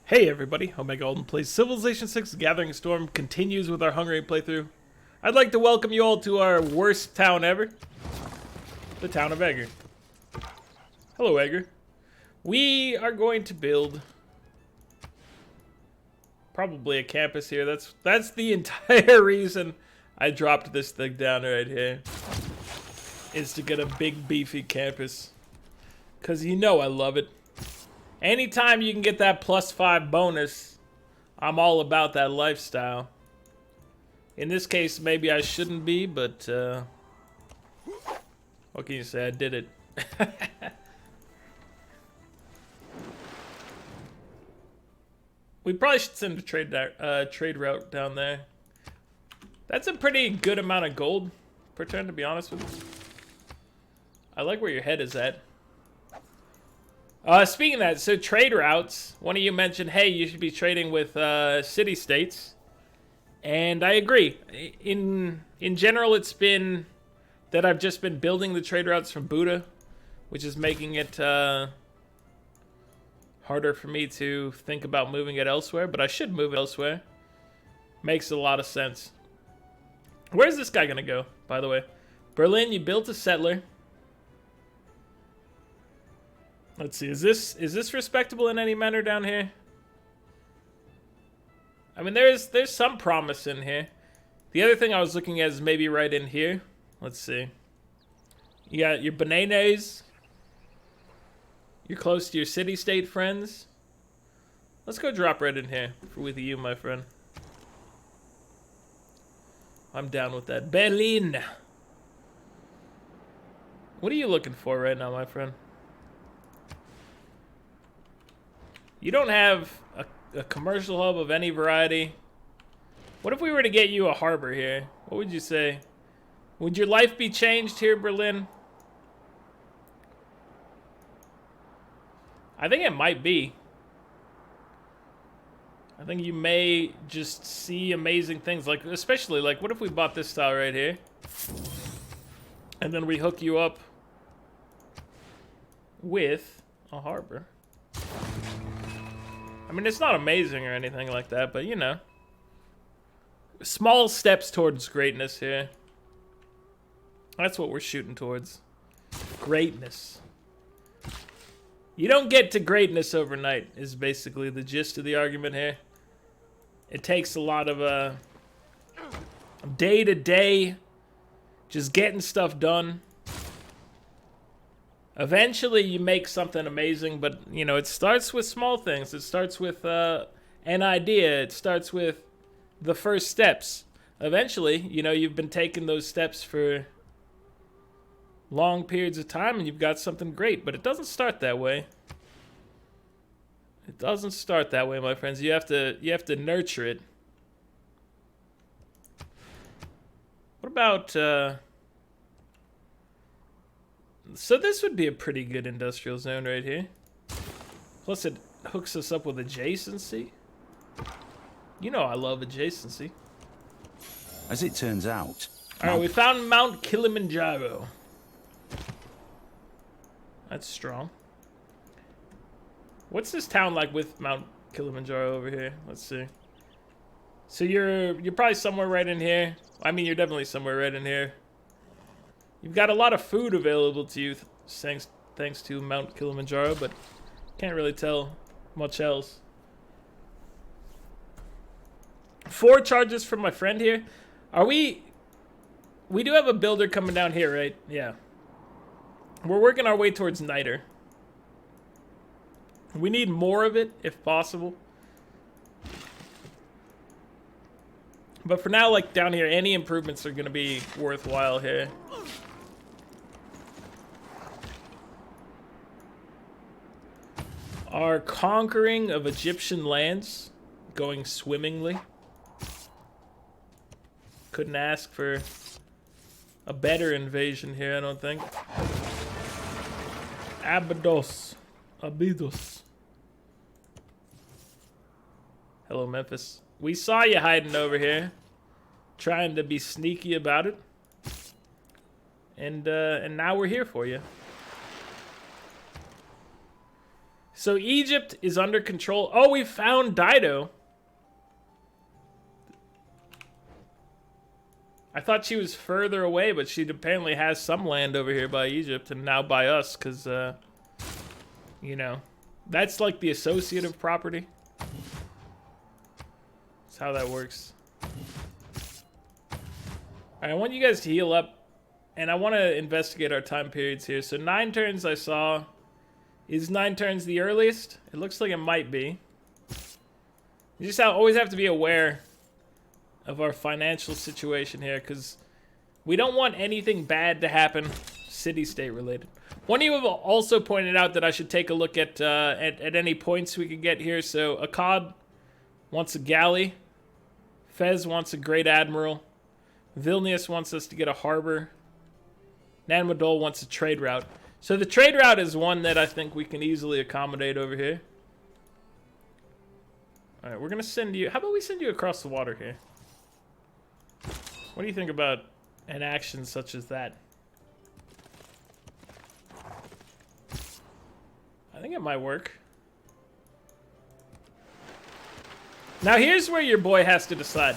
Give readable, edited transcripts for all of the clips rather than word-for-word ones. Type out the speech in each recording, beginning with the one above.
Hey everybody, Omega Alden plays Civilization 6 Gathering Storm continues with our Hungary playthrough. I'd like to welcome you all to our worst town ever, the town of Egger. Hello Egger. We are going to build probably a campus here. That's the entire reason I dropped this thing down right here, is to get a big beefy campus. Cause you know I love it. Anytime you can get that +5 bonus, I'm all about that lifestyle. In this case, maybe I shouldn't be, but what can you say? I did it. We probably should send a trade route down there. That's a pretty good amount of gold per turn, to be honest with you. I like where your head is at. Speaking of that, so trade routes, one of you mentioned, hey, you should be trading with city-states. And I agree. In general, it's been that I've just been building the trade routes from Buddha, which is making it harder for me to think about moving it elsewhere, but I should move it elsewhere. Makes a lot of sense. Where's this guy gonna go, by the way? Berlin, you built a settler. Let's see, is this respectable in any manner down here? I mean, there's some promise in here. The other thing I was looking at is maybe right in here. Let's see. You got your bananas. You're close to your city-state friends. Let's go drop right in here with you, my friend. I'm down with that. Berlin. What are you looking for right now, my friend? You don't have a commercial hub of any variety. What if we were to get you a harbor here? What would you say? Would your life be changed here, Berlin? I think it might be. I think you may just see amazing things. Like, especially, like, what if we bought this style right here? And then we hook you up with a harbor. I mean, it's not amazing or anything like that, but you know. Small steps towards greatness here. That's what we're shooting towards. Greatness. You don't get to greatness overnight, is basically the gist of the argument here. It takes a lot of day-to-day, just getting stuff done. Eventually, you make something amazing, but, you know, it starts with small things. It starts with an idea. It starts with the first steps. Eventually, you know, you've been taking those steps for long periods of time, and you've got something great. But it doesn't start that way. It doesn't start that way, my friends. You have to nurture it. What about... So this would be a pretty good industrial zone right here. Plus it hooks us up with adjacency. You know I love adjacency. As it turns out... Alright, we found Mount Kilimanjaro. That's strong. What's this town like with Mount Kilimanjaro over here? Let's see. So you're probably somewhere right in here. I mean, you're definitely somewhere right in here. You've got a lot of food available to you thanks to Mount Kilimanjaro, but can't really tell much else. 4 charges from my friend here. Are we do have a builder coming down here, right? Yeah. We're working our way towards Niter. We need more of it, if possible. But for now, like down here, any improvements are going to be worthwhile here. Our conquering of Egyptian lands going swimmingly. Couldn't ask for a better invasion here, I don't think. Abydos. Hello, Memphis. We saw you hiding over here, trying to be sneaky about it. And now we're here for you. So Egypt is under control. Oh, we found Dido. I thought she was further away, but she apparently has some land over here by Egypt and now by us, because, you know, that's like the associative property. That's how that works. Alright, I want you guys to heal up, and I want to investigate our time periods here. So 9 turns I saw. Is 9 turns the earliest? It looks like it might be. You just always have to be aware of our financial situation here, because we don't want anything bad to happen city-state related. One of you have also pointed out that I should take a look at any points we could get here. So Akkad wants a galley. Fez wants a great admiral. Vilnius wants us to get a harbor. Nanmadol wants a trade route. So the trade route is one that I think we can easily accommodate over here. Alright, we're going to send you... How about we send you across the water here? What do you think about an action such as that? I think it might work. Now here's where your boy has to decide.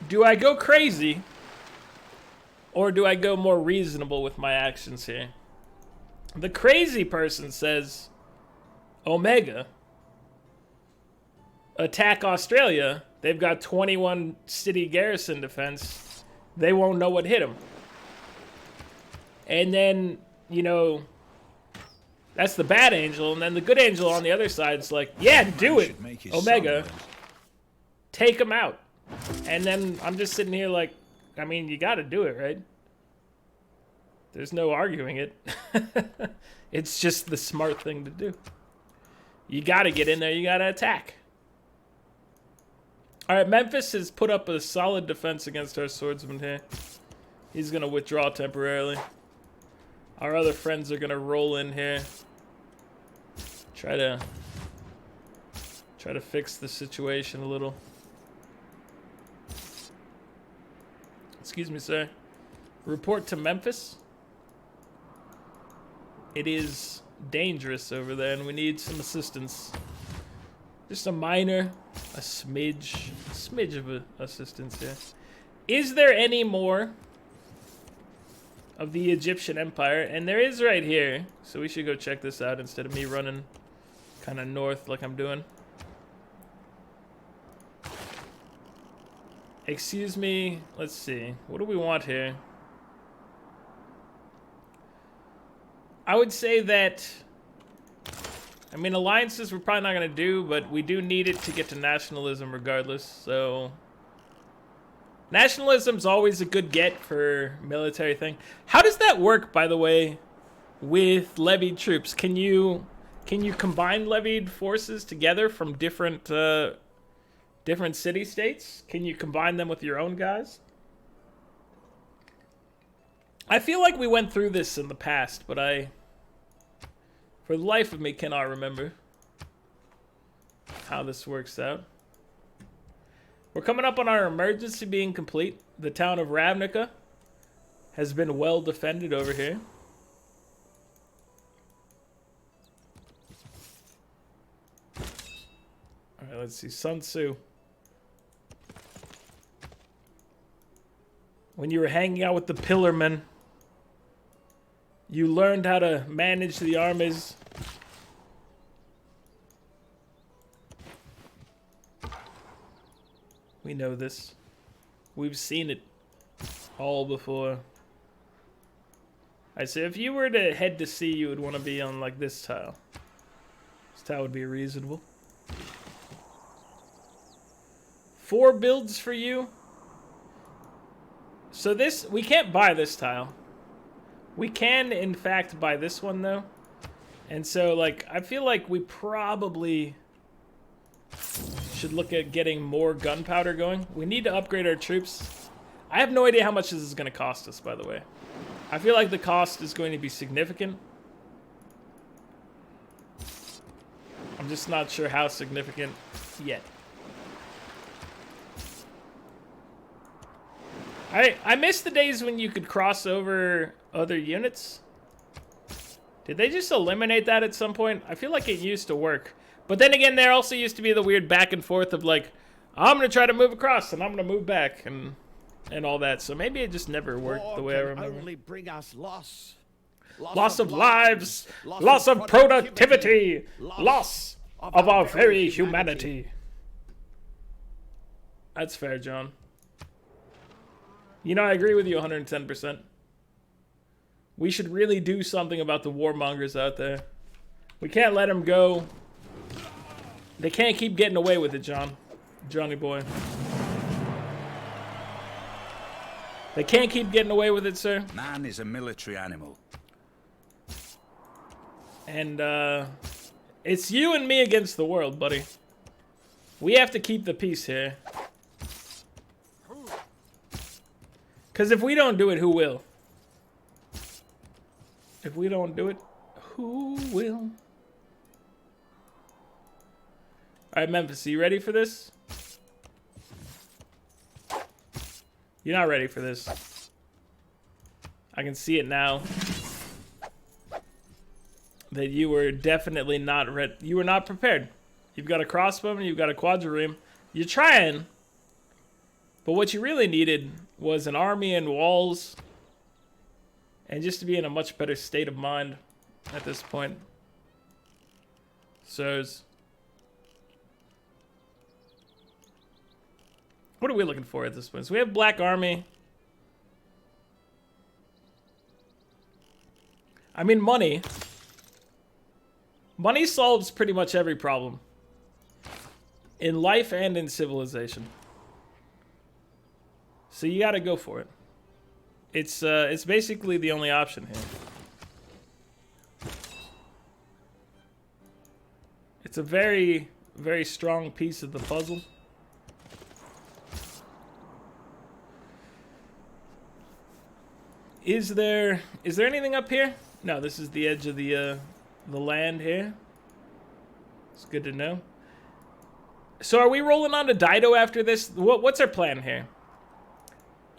Do I go crazy? Or do I go more reasonable with my actions here? The crazy person says, Omega, attack Australia. They've got 21 city garrison defense. They won't know what hit them. And then, you know, that's the bad angel. And then the good angel on the other side is like, yeah, do it, Omega. Take them out. And then I'm just sitting here like, I mean, you got to do it, right? There's no arguing it. It's just the smart thing to do. You got to get in there. You got to attack. All right, Memphis has put up a solid defense against our swordsman here. He's going to withdraw temporarily. Our other friends are going to roll in here. Try to fix the situation a little. Excuse me, sir. Report to Memphis. It is dangerous over there, and we need some assistance. Just a minor, a smidge of assistance here. Is there any more of the Egyptian Empire? And there is right here, so we should go check this out instead of me running kind of north like I'm doing. Excuse me, let's see. What do we want here? I would say that, I mean, alliances we're probably not going to do, but we do need it to get to nationalism regardless, so... Nationalism's always a good get for military thing. How does that work, by the way, with levied troops? Can you combine levied forces together from different city-states? Can you combine them with your own guys? I feel like we went through this in the past, but for the life of me, cannot remember how this works out. We're coming up on our emergency being complete. The town of Ravnica has been well defended over here. All right, let's see. Sun Tzu. When you were hanging out with the Pillarmen, you learned how to manage the armies. We know this. We've seen it all before. I say if you were to head to sea, you would want to be on like this tile. This tile would be reasonable. 4 builds for you. So this, we can't buy this tile. We can, in fact, buy this one, though. And so, like, I feel like we probably should look at getting more gunpowder going. We need to upgrade our troops. I have no idea how much this is going to cost us, by the way. I feel like the cost is going to be significant. I'm just not sure how significant yet. I miss the days when you could cross over other units. Did they just eliminate that at some point? I feel like it used to work. But then again, there also used to be the weird back and forth of like, I'm going to try to move across and I'm going to move back and all that. So maybe it just never worked the way I remember. Only bring us loss. Loss of lives, loss of productivity, loss of our very humanity. That's fair, John. You know, I agree with you 110%. We should really do something about the warmongers out there. We can't let them go. They can't keep getting away with it, Johnny boy. They can't keep getting away with it, sir. Man is a military animal. And, it's you and me against the world, buddy. We have to keep the peace here. Because if we don't do it, who will? If we don't do it, who will? Alright, Memphis, are you ready for this? You're not ready for this. I can see it now. That you were definitely not ready. You were not prepared. You've got a crossbow and you've got a quadrireme. You're trying. But what you really needed was an army and walls. And just to be in a much better state of mind at this point. Sirs. What are we looking for at this point? So we have Black Army. I mean, money. Money solves pretty much every problem. In life and in civilization. So you gotta go for it. It's basically the only option here. It's a very, very strong piece of the puzzle. Is there anything up here? No, this is the edge of the land here. It's good to know. So are we rolling on to Dido after this? What's our plan here?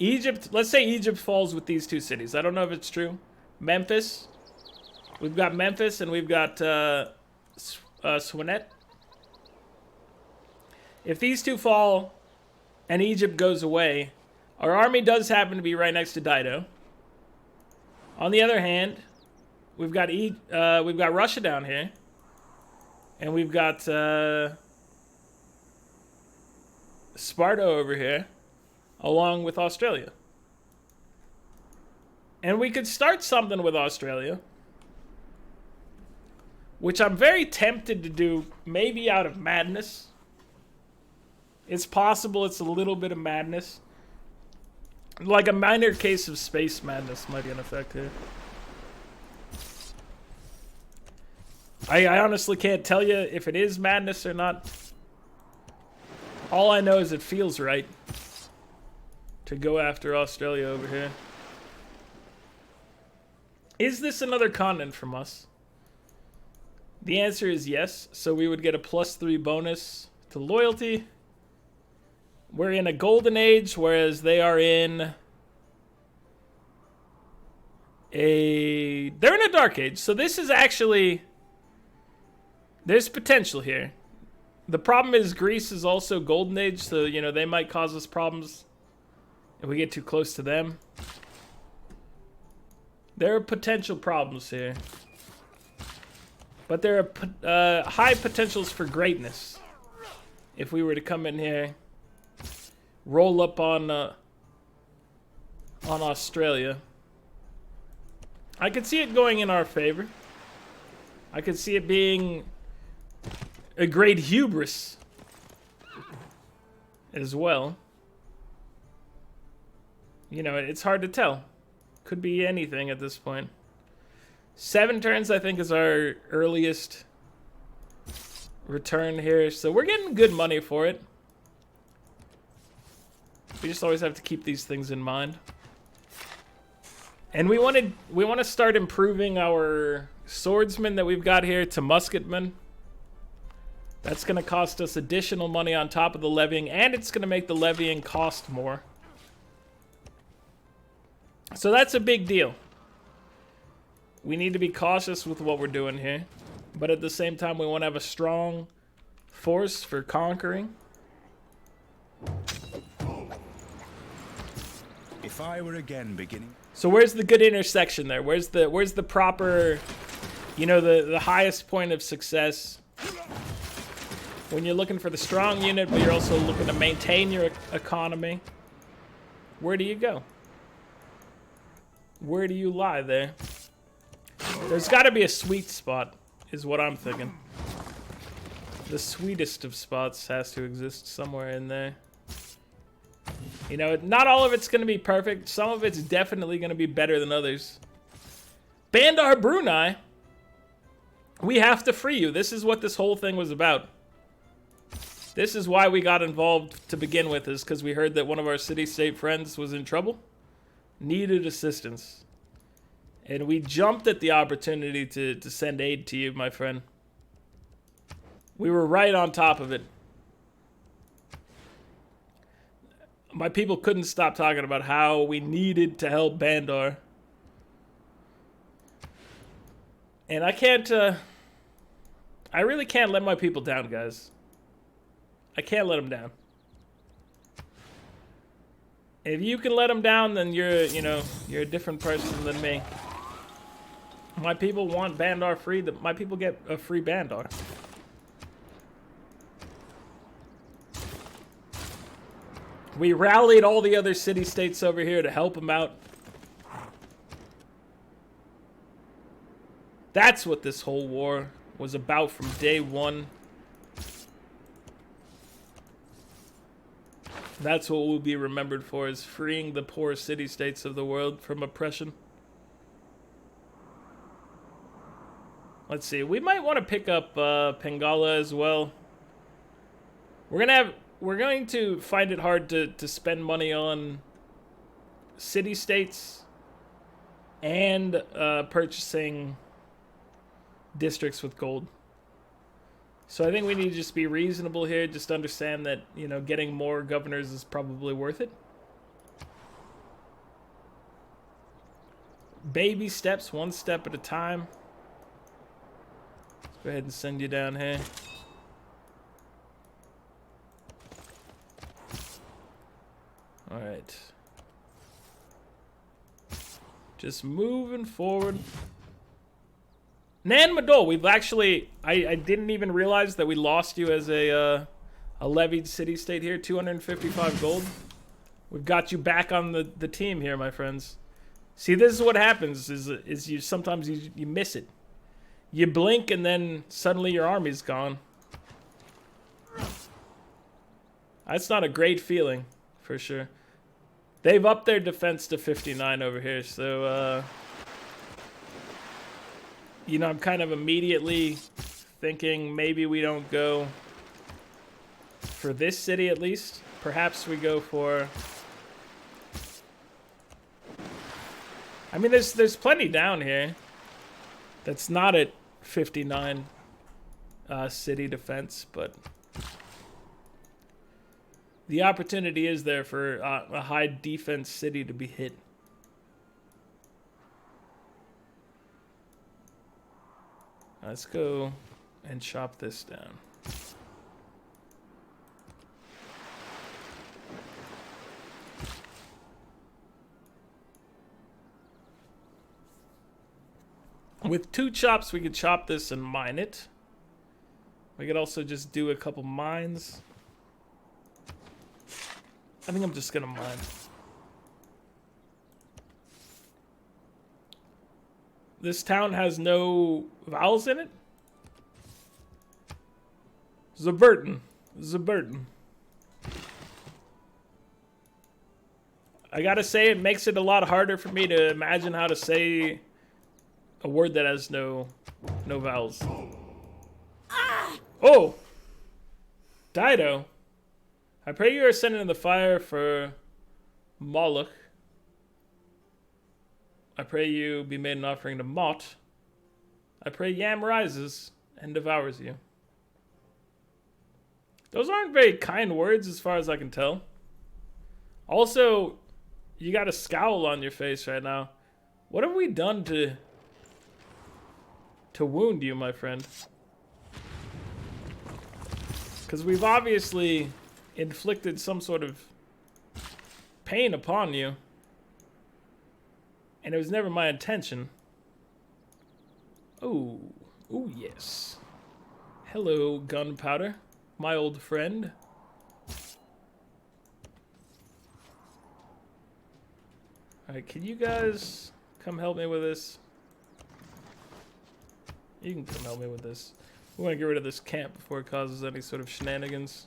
Egypt, let's say Egypt falls with these two cities. I don't know if it's true. Memphis. We've got Memphis and we've got Swanet. If these two fall and Egypt goes away, our army does happen to be right next to Dido. On the other hand, we've got Russia down here, and we've got Sparta over here, along with Australia. And we could start something with Australia, which I'm very tempted to do, maybe out of madness. It's possible it's a little bit of madness. Like a minor case of space madness might be in effect here. I honestly can't tell you if it is madness or not. All I know is it feels right to go after Australia over here. Is this another continent from us? The answer is yes. So we would get a +3 bonus to loyalty. We're in a golden age, whereas they are in they're in a dark age. So this is actually, there's potential here. The problem is Greece is also golden age, so you know they might cause us problems if we get too close to them. There are potential problems here, but there are high potentials for greatness if we were to come in here. Roll up on Australia. I could see it going in our favor. I could see it being a great hubris as well. You know, it's hard to tell. Could be anything at this point. 7 turns, I think, is our earliest return here. So we're getting good money for it. We just always have to keep these things in mind. And we want to start improving our swordsmen that we've got here to musketmen. That's going to cost us additional money on top of the levying, and it's going to make the levying cost more. So that's a big deal. We need to be cautious with what we're doing here. But at the same time, we want to have a strong force for conquering. If I were again beginning... So where's the good intersection there? Where's the proper, you know, the highest point of success? When you're looking for the strong unit, but you're also looking to maintain your economy. Where do you go? Where do you lie there? There's got to be a sweet spot, is what I'm thinking. The sweetest of spots has to exist somewhere in there. You know, not all of it's going to be perfect. Some of it's definitely going to be better than others. Bandar Brunei, we have to free you. This is what this whole thing was about. This is why we got involved to begin with, is because we heard that one of our city-state friends was in trouble, needed assistance. And we jumped at the opportunity to send aid to you, my friend. We were right on top of it. My people couldn't stop talking about how we needed to help Bandar. And I can't, I really can't let my people down, guys. I can't let them down. If you can let them down, then you're, you know, you're a different person than me. My people want Bandar free. My people get a free Bandar. We rallied all the other city-states over here to help them out. That's what this whole war was about from day one. That's what we'll be remembered for, is freeing the poor city-states of the world from oppression. Let's see. We might want to pick up Pengala as well. We're going to find it hard to spend money on city-states and purchasing districts with gold. So I think we need to just be reasonable here. Just understand that, you know, getting more governors is probably worth it. Baby steps, one step at a time. Let's go ahead and send you down here. All right. Just moving forward. Nan Madol, we've actually, I didn't even realize that we lost you as a levied city-state here. 255 gold. We've got you back on the team here, my friends. See, this is what happens, is you sometimes you miss it. You blink and then suddenly your army's gone. That's not a great feeling, for sure. They've upped their defense to 59 over here, so, you know, I'm kind of immediately thinking maybe we don't go for this city at least. Perhaps we go for... I mean, there's plenty down here that's not at 59 city defense, but the opportunity is there for a high defense city to be hit. Let's go and chop this down. With 2 chops, we could chop this and mine it. We could also just do a couple mines. I think I'm just gonna mine. This town has no vowels in it? Zaberton. Zaberton. I gotta say, it makes it a lot harder for me to imagine how to say a word that has no vowels. Oh! Dido. I pray you are sending in the fire for Moloch. I pray you be made an offering to Mot. I pray Yam rises and devours you. Those aren't very kind words as far as I can tell. Also, you got a scowl on your face right now. What have we done to to wound you, my friend. Because we've obviously inflicted some sort of pain upon you. And it was never my intention. Oh, oh yes. Hello, gunpowder, my old friend. Alright, can you guys come help me with this? You can come help me with this. We want to get rid of this camp before it causes any sort of shenanigans.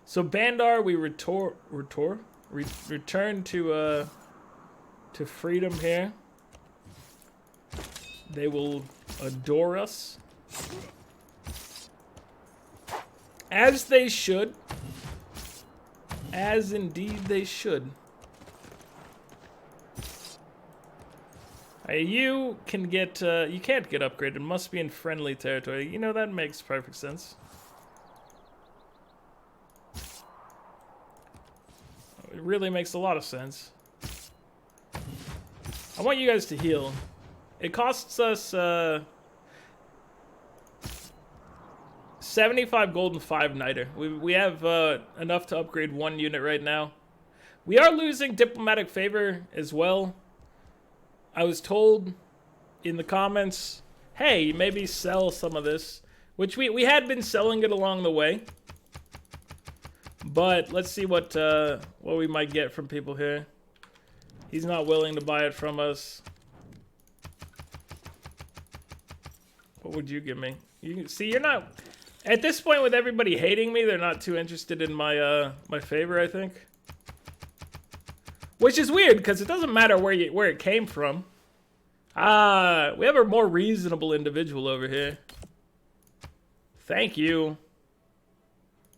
So Bandar, we return to freedom here. They will adore us, as they should, as indeed they should. You can get, you can't get upgraded. It must be in friendly territory. You know, that makes perfect sense. It really makes a lot of sense. I want you guys to heal. It costs us 75 gold and 5 niter. We have enough to upgrade 1 unit right now. We are losing diplomatic favor as well. I was told in the comments, hey, maybe sell some of this, which we had been selling it along the way. But let's see what we might get from people here. He's not willing to buy it from us. What would you give me? You see, you're not at this point with everybody hating me. They're not too interested in my my favor, I think. Which is weird because it doesn't matter where it came from. We have a more reasonable individual over here. Thank you.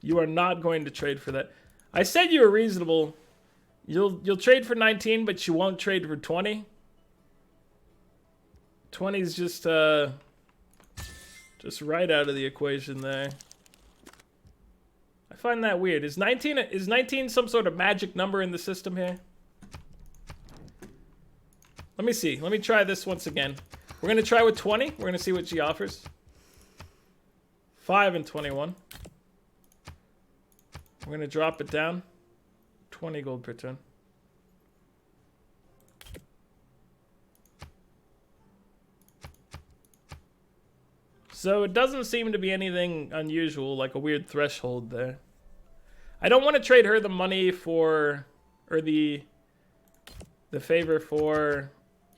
You are not going to trade for that. I said you were reasonable. You'll trade for 19, but you won't trade for 20. 20 is just right out of the equation there. I find that weird. Is 19 some sort of magic number in the system here? Let me see. Let me try this once again. We're going to try with 20. We're going to see what she offers. 5 and 21. We're going to drop it down. 20 gold per turn. So it doesn't seem to be anything unusual, like a weird threshold there. I don't want to trade her the money for, or the favor for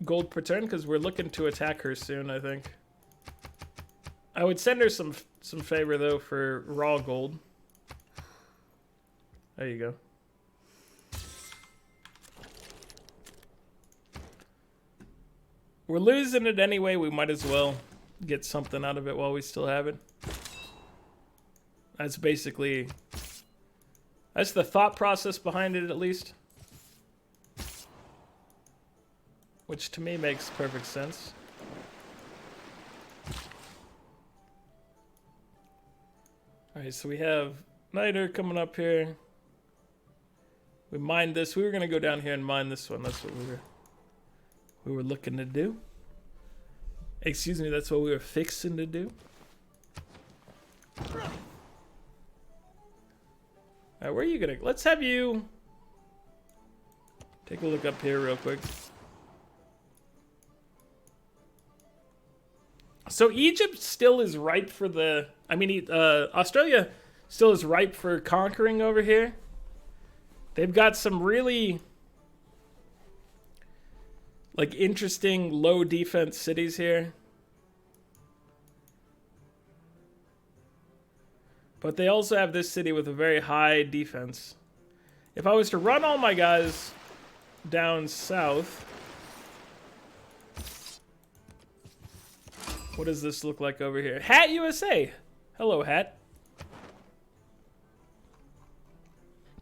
gold per turn, because we're looking to attack her soon, I think. I would send her some favor, though, for raw gold. There you go. We're losing it anyway, we might as well get something out of it while we still have it. That's basically... that's the thought process behind it, at least. Which to me makes perfect sense. Alright, so we have Niter coming up here. We mined this. We were going to go down here and mine this one. That's what we were looking to do. Excuse me, that's what we were fixing to do. Alright, where are you going to... let's have you... take a look up here real quick. So Egypt still is ripe for the... I mean, Australia still is ripe for conquering over here. They've got some really, like, interesting low defense cities here. But they also have this city with a very high defense. If I was to run all my guys down south... what does this look like over here? Hat USA! Hello, Hat.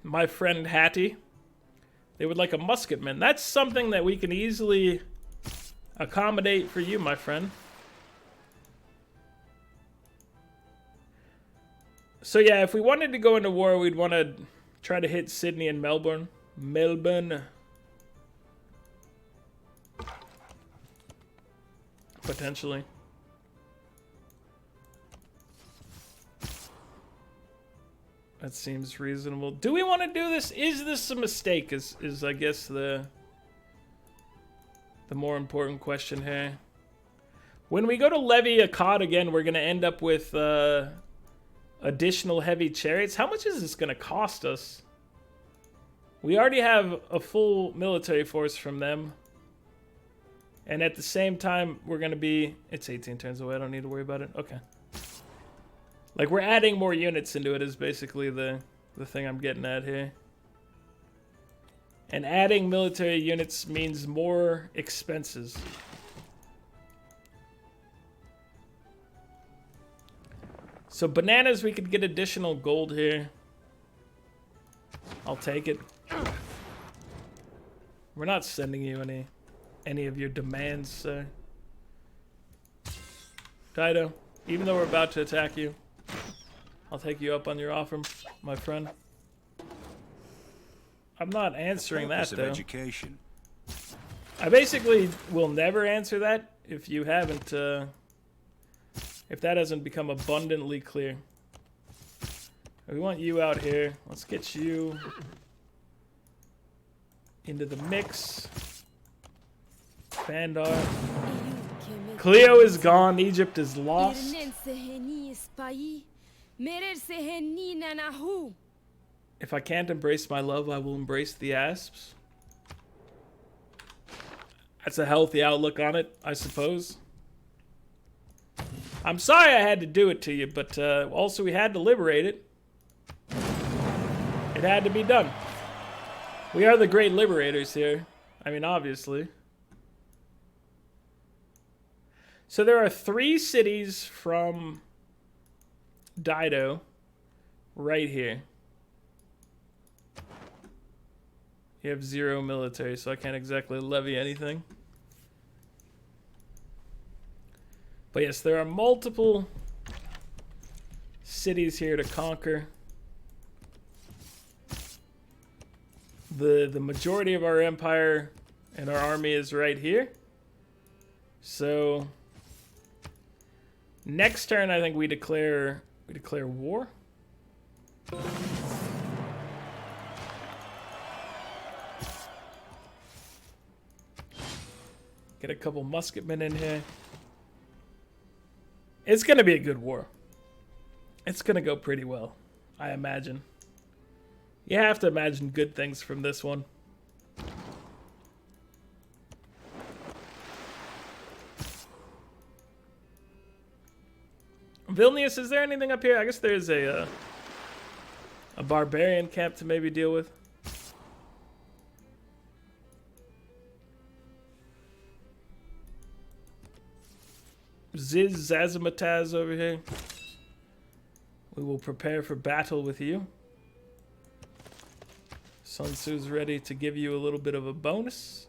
My friend Hattie. They would like a musketman. That's something that we can easily accommodate for you, my friend. So yeah, if we wanted to go into war, we'd want to try to hit Sydney and potentially. That seems reasonable. Do we want to do this? Is this a mistake? Is I guess the more important question here. When we go to levy a cod again, we're gonna end up with additional heavy chariots. How much is this gonna cost us? We already have a full military force from them. And at the same time, we're gonna be... It's 18 turns away, I don't need to worry about it. Okay. Like, we're adding more units into it is basically the thing I'm getting at here. And adding military units means more expenses. So bananas, we could get additional gold here. I'll take it. We're not sending you any of your demands, sir. Dido, even though we're about to attack you, I'll take you up on your offer, my friend. I'm not answering that, though. Education. I basically will never answer that if you haven't, if that hasn't become abundantly clear. We want you out here. Let's get you into the mix. Bandar. Cleo is gone. Egypt is lost. If I can't embrace my love, I will embrace the asps. That's a healthy outlook on it, I suppose. I'm sorry I had to do it to you, but also we had to liberate it. It had to be done. We are the great liberators here. I mean, obviously. So there are 3 cities from Dido right here. You have 0 military, so I can't exactly levy anything. But yes, there are multiple cities here to conquer. The majority of our empire and our army is right here. So next turn, I think we declare war. Get a couple musketmen in here. It's gonna be a good war. It's gonna go pretty well, I imagine. You have to imagine good things from this one. Vilnius, is there anything up here? I guess there's a barbarian camp to maybe deal with. Ziz Zazamataz over here. We will prepare for battle with you. Sun Tzu's ready to give you a little bit of a bonus.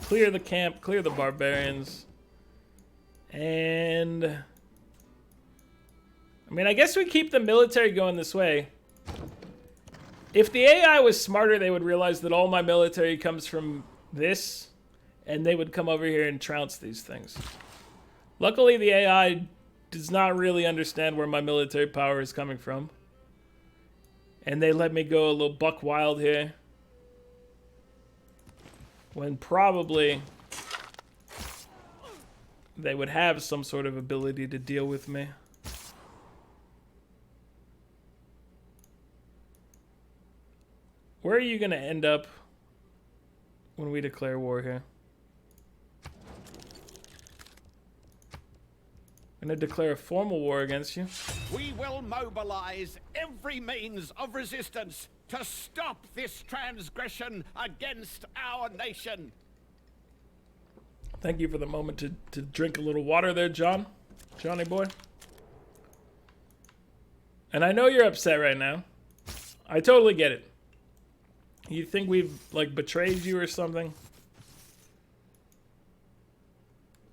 Clear the camp, clear the barbarians. And I mean, I guess we keep the military going this way. If the AI was smarter, they would realize that all my military comes from this, and they would come over here and trounce these things. Luckily, the AI does not really understand where my military power is coming from. And they let me go a little buck wild here. When probably they would have some sort of ability to deal with me. Where are you going to end up when we declare war here? I'm going to declare a formal war against you. We will mobilize every means of resistance to stop this transgression against our nation. Thank you for the moment to drink a little water there, Johnny boy. And I know you're upset right now. I totally get it. You think we've, like, betrayed you or something?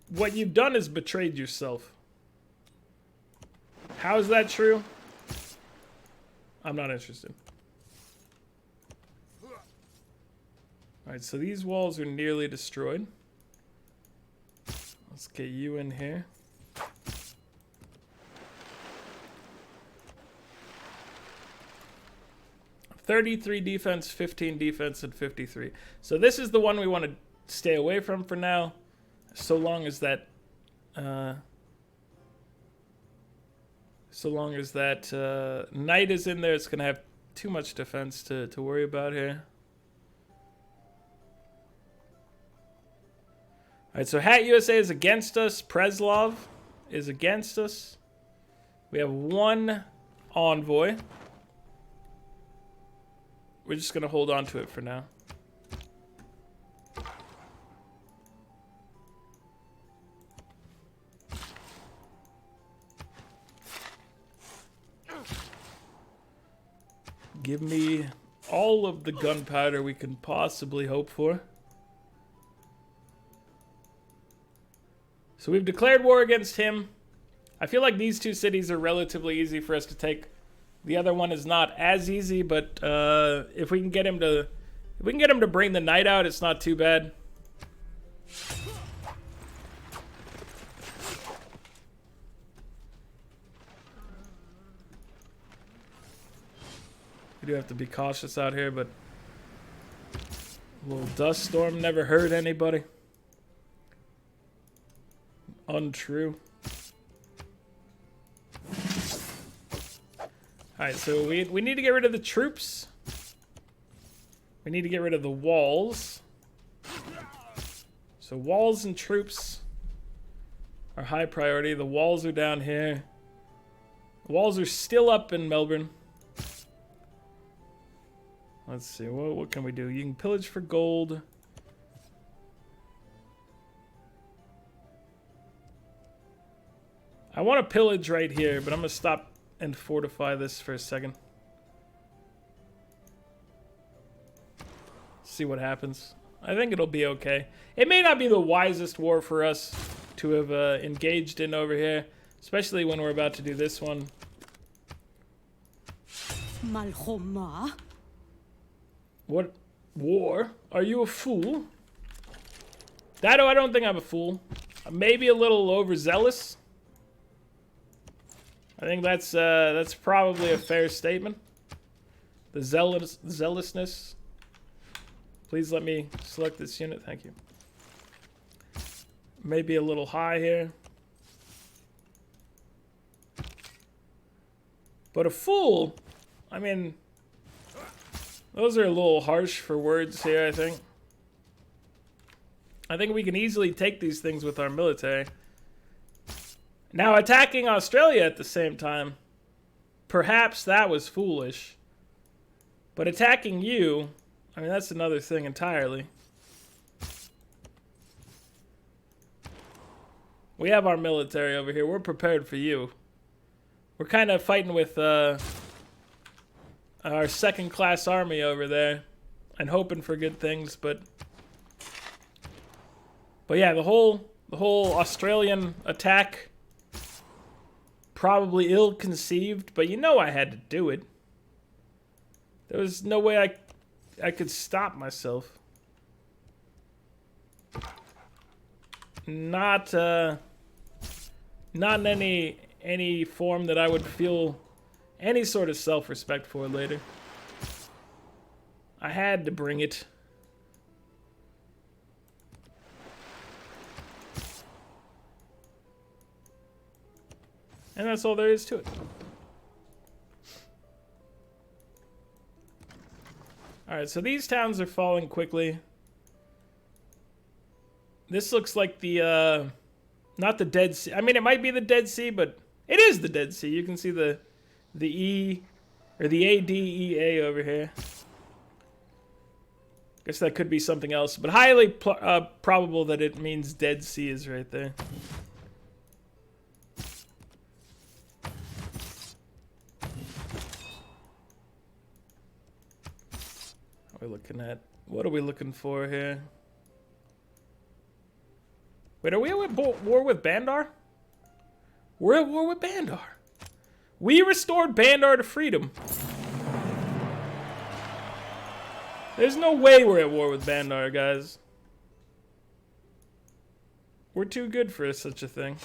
What you've done is betrayed yourself. How is that true? I'm not interested. Alright, so these walls are nearly destroyed. Let's get you in here. $33 defense, 15 defense, and 53. So this is the one we want to stay away from for now. So long as that knight is in there, it's going to have too much defense to worry about here. Alright, so Hat USA is against us. Preslov is against us. We have one envoy. We're just going to hold on to it for now. Give me all of the gunpowder we can possibly hope for. So we've declared war against him. I feel like these two cities are relatively easy for us to take. The other one is not as easy, but if we can get him to bring the knight out, it's not too bad. We do have to be cautious out here, but a little dust storm never hurt anybody. Untrue. Alright, so we need to get rid of the troops. We need to get rid of the walls. So walls and troops are high priority. The walls are down here. The walls are still up in Melbourne. Let's see, what can we do? You can pillage for gold. I want to pillage right here, but I'm going to stop and fortify this for a second. See what happens. I think it'll be okay. It may not be the wisest war for us to have engaged in over here, especially when we're about to do this one. Malhoma. What? War? Are you a fool? Dido, I don't think I'm a fool. Maybe a little overzealous. I think that's probably a fair statement. The zealousness. Please let me select this unit. Thank you. Maybe a little high here. But a fool? I mean, those are a little harsh for words here, I think. I think we can easily take these things with our military. Now, attacking Australia at the same time, perhaps that was foolish. But attacking you, I mean, that's another thing entirely. We have our military over here. We're prepared for you. We're kind of fighting with our second-class army over there and hoping for good things, but yeah, the whole Australian attack, probably ill-conceived, but you know I had to do it. There was no way I could stop myself. Not in any form that I would feel any sort of self-respect for later. I had to bring it. And that's all there is to it. Alright, so these towns are falling quickly. This looks like the, not the Dead Sea. I mean, it might be the Dead Sea, but it is the Dead Sea. You can see the E, or the ADEA over here. Guess that could be something else, but highly probable that it means Dead Sea is right there. We're looking at, what are we looking for here? Wait, are we at war with Bandar? We're at war with Bandar. We restored Bandar to freedom. There's no way we're at war with Bandar, guys. We're too good for such a thing.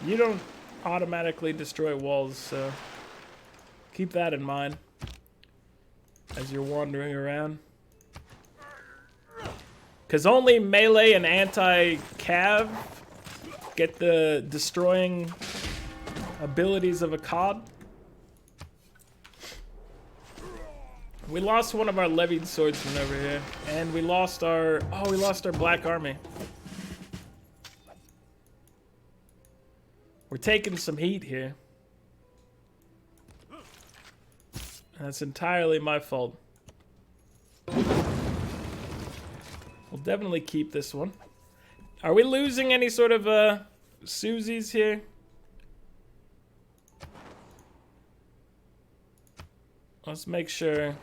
You don't automatically destroy walls, so keep that in mind as you're wandering around. Because only melee and anti-cav get the destroying abilities of a COD. We lost one of our levied swordsmen over here, and we lost our Black Army. We're taking some heat here. And that's entirely my fault. We'll definitely keep this one. Are we losing any sort of Susies here? Let's make sure.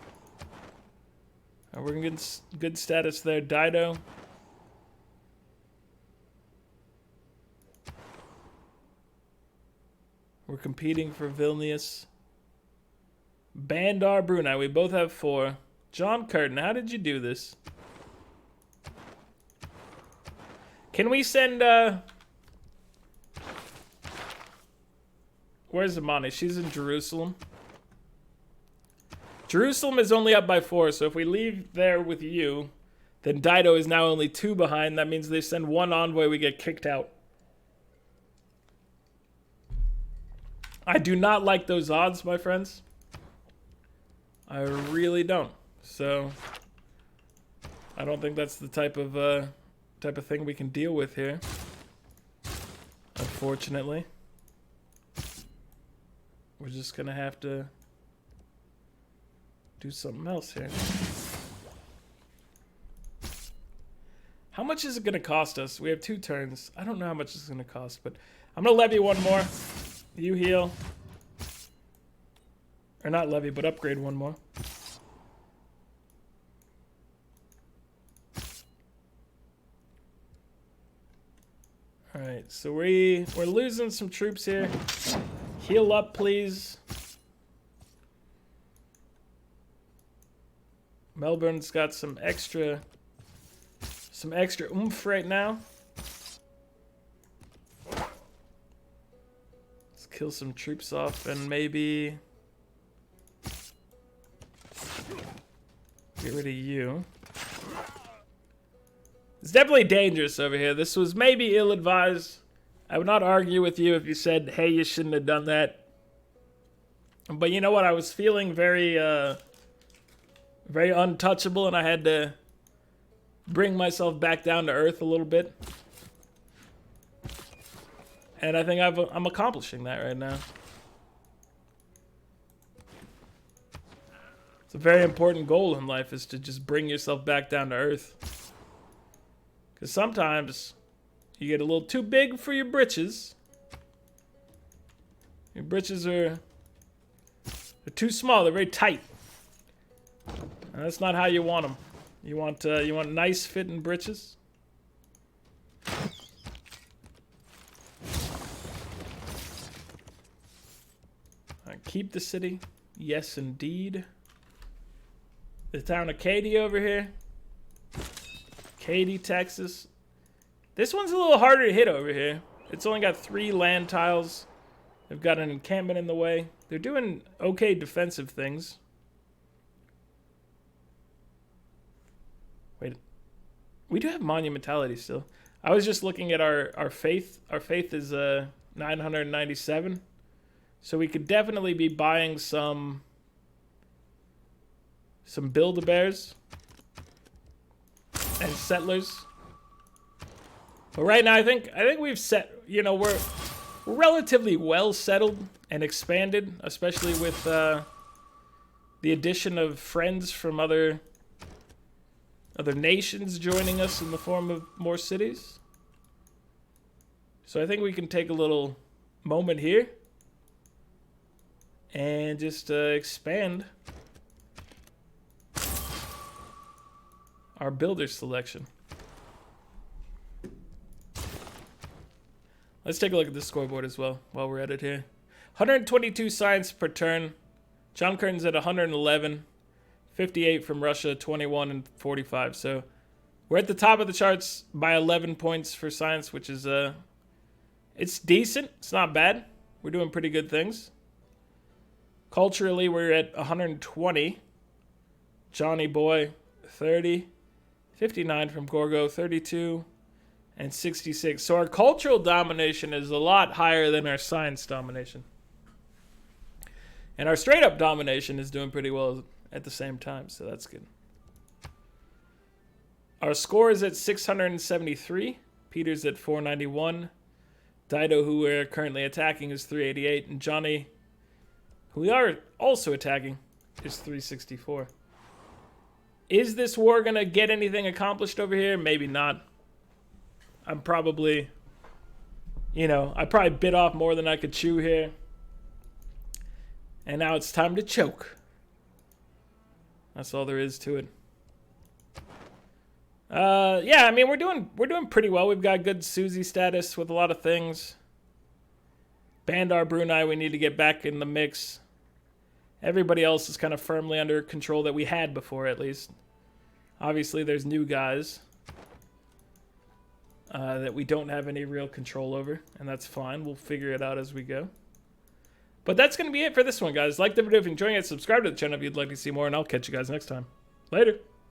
We're in good status there. Dido. We're competing for Vilnius. Bandar Brunei. We both have 4. John Curtin, how did you do this? Can we send, where's Imani? She's in Jerusalem. Jerusalem is only up by 4, so if we leave there with you, then Dido is now only 2 behind. That means they send 1 envoy, we get kicked out. I do not like those odds, my friends. I really don't. So I don't think that's the type of thing we can deal with here. Unfortunately. We're just gonna have to do something else here. How much is it gonna cost us? We have 2 turns. I don't know how much it's gonna cost, but I'm gonna levy 1 more. You heal. Or not levy, but upgrade 1 more. Alright, so we're losing some troops here. Heal up, please. Melbourne's got some extra oomph right now. Let's kill some troops off and maybe get rid of you. It's definitely dangerous over here. This was maybe ill-advised. I would not argue with you if you said, hey, you shouldn't have done that. But you know what? I was feeling very untouchable, and I had to bring myself back down to earth a little bit. And I think I'm accomplishing that right now. It's a very important goal in life, is to just bring yourself back down to earth. Because sometimes you get a little too big for your britches. Your britches are too small. They're very tight. And that's not how you want them. You want nice fitting britches. Keep the city. Yes, indeed. The town of Katy over here. Katy, Texas. This one's a little harder to hit over here. It's only got 3 land tiles. They've got an encampment in the way. They're doing okay defensive things. Wait. We do have monumentality still. I was just looking at our faith. Our faith is 997. So we could definitely be buying some Build-A-Bears and settlers. But right now I think we've set, you know, we're relatively well settled and expanded, especially with the addition of friends from other nations joining us in the form of more cities. So I think we can take a little moment here and just expand our builder selection. Let's take a look at the scoreboard as well while we're at it here. 122 science per turn. John Curtin's at 111. 58 from Russia, 21 and 45. So we're at the top of the charts by 11 points for science, which is it's decent. It's not bad. We're doing pretty good things. Culturally, we're at 120. Johnny Boy, 30. 59 from Gorgo, 32. And 66. So our cultural domination is a lot higher than our science domination. And our straight up domination is doing pretty well at the same time, so that's good. Our score is at 673. Peter's at 491. Dido, who we're currently attacking, is 388. And Johnny, who we are also attacking, is 364. Is this war going to get anything accomplished over here? Maybe not. I'm probably, I probably bit off more than I could chew here. And now it's time to choke. That's all there is to it. Yeah, I mean, we're doing pretty well. We've got good Susie status with a lot of things. Bandar Brunei, we need to get back in the mix. Everybody else is kind of firmly under control that we had before, at least. Obviously, there's new guys that we don't have any real control over, and that's fine. We'll figure it out as we go. But that's going to be it for this one, guys. Like the video if you're enjoying it. Subscribe to the channel if you'd like to see more, and I'll catch you guys next time. Later.